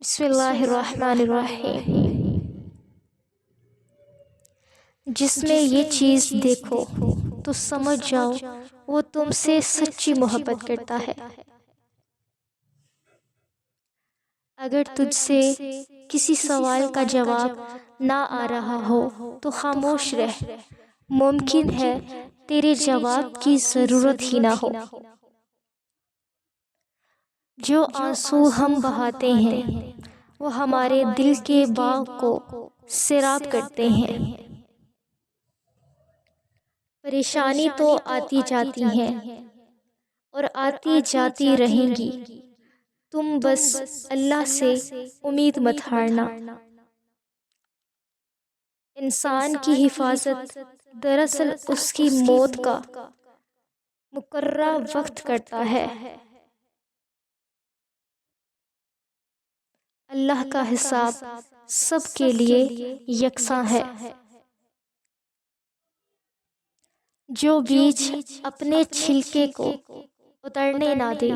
بسم اللہ الرحمن الرحیم۔ جس میں یہ چیز دیکھو تو سمجھ جاؤ وہ تم سے سچی محبت کرتا ہے۔ اگر تجھ سے کسی سوال کا جواب نہ آ رہا ہو تو خاموش رہ، ممکن ہے تیرے جواب کی ضرورت ہی نہ ہو۔ جو آنسو ہم بہاتے ہیں وہ ہمارے دل کے باغ کو سیراب کرتے ہیں۔ پریشانی تو آتی جاتی ہیں اور آتی جاتی رہیں گی، تم بس اللہ سے امید مت ہارنا۔ انسان کی حفاظت دراصل اس کی موت کا مقررہ وقت کرتا ہے۔ اللہ کا حساب سب کے لیے یکساں ہے۔ جو بیج اپنے چھلکے کو اترنے نہ دے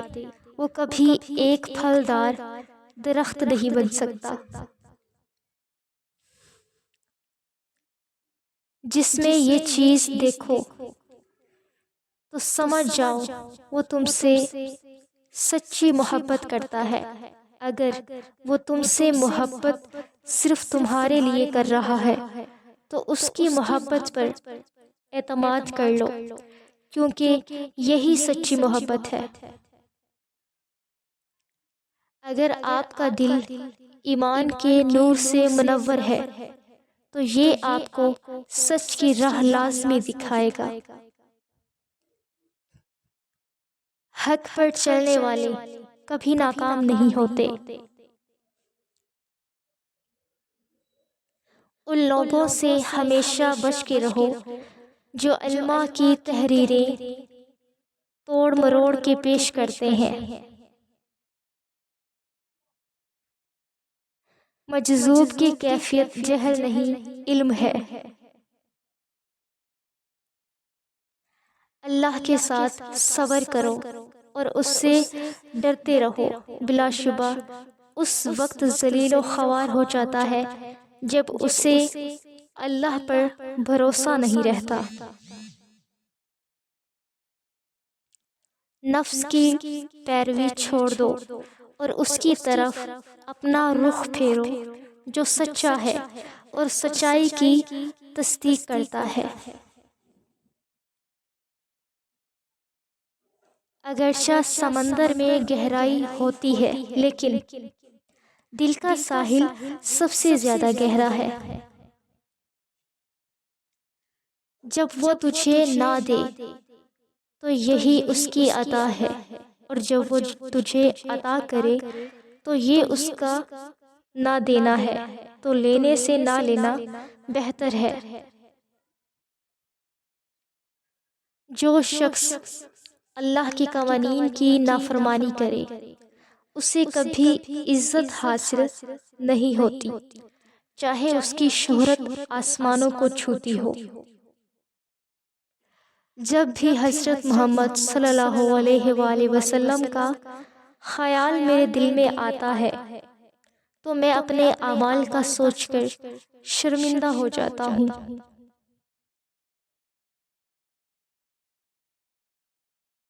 وہ کبھی ایک پھلدار درخت نہیں بن سکتا۔ جس میں یہ چیز دیکھو تو سمجھ جاؤ وہ تم سے سچی محبت کرتا ہے۔ اگر وہ تم سے محبت صرف تمہارے لیے کر رہا ہے تو اس کی محبت پر اعتماد کر لو، کیونکہ یہی سچی محبت ہے۔ اگر آپ کا دل ایمان کے نور سے منور ہے تو یہ آپ کو سچ کی راہ لازمی دکھائے گا۔ حق پر چلنے والے کبھی ناکام نہیں ہوتے۔ ان لوگوں سے ہمیشہ بچ کے رہو جو علماء کی تحریریں توڑ مروڑ کے پیش کرتے ہیں۔ مجذوب کی کیفیت جہل نہیں، علم ہے۔ اللہ کے ساتھ صبر کرو اور اس سے ڈرتے رہو۔ بلا شبہ اس وقت ذلیل و خوار ہو جاتا ہے جب اسے اللہ پر بھروسہ نہیں رہتا۔ نفس کی پیروی چھوڑ دو اور اس کی طرف اپنا رخ پھیرو جو سچا ہے اور سچائی کی تصدیق کرتا ہے۔ اگرچہ سمندر میں گہرائی ہوتی ہے لیکن دل کا ساحل سب سے زیادہ گہرا ہے۔ جب وہ تجھے نہ دے تو یہی اس کی عطا ہے، اور جب وہ تجھے عطا کرے تو یہ اس کا نہ دینا ہے، تو لینے سے نہ لینا بہتر ہے۔ جو شخص اللہ کی قوانین کی نافرمانی کرے اسے کبھی عزت حاصل نہیں ہوتی، چاہے اس کی شہرت آسمانوں کو چھوتی ہو۔ جب بھی حضرت محمد صلی اللہ علیہ وآلہ وسلم کا خیال میرے دل میں آتا ہے تو میں اپنے اعمال کا سوچ کر شرمندہ ہو جاتا ہوں۔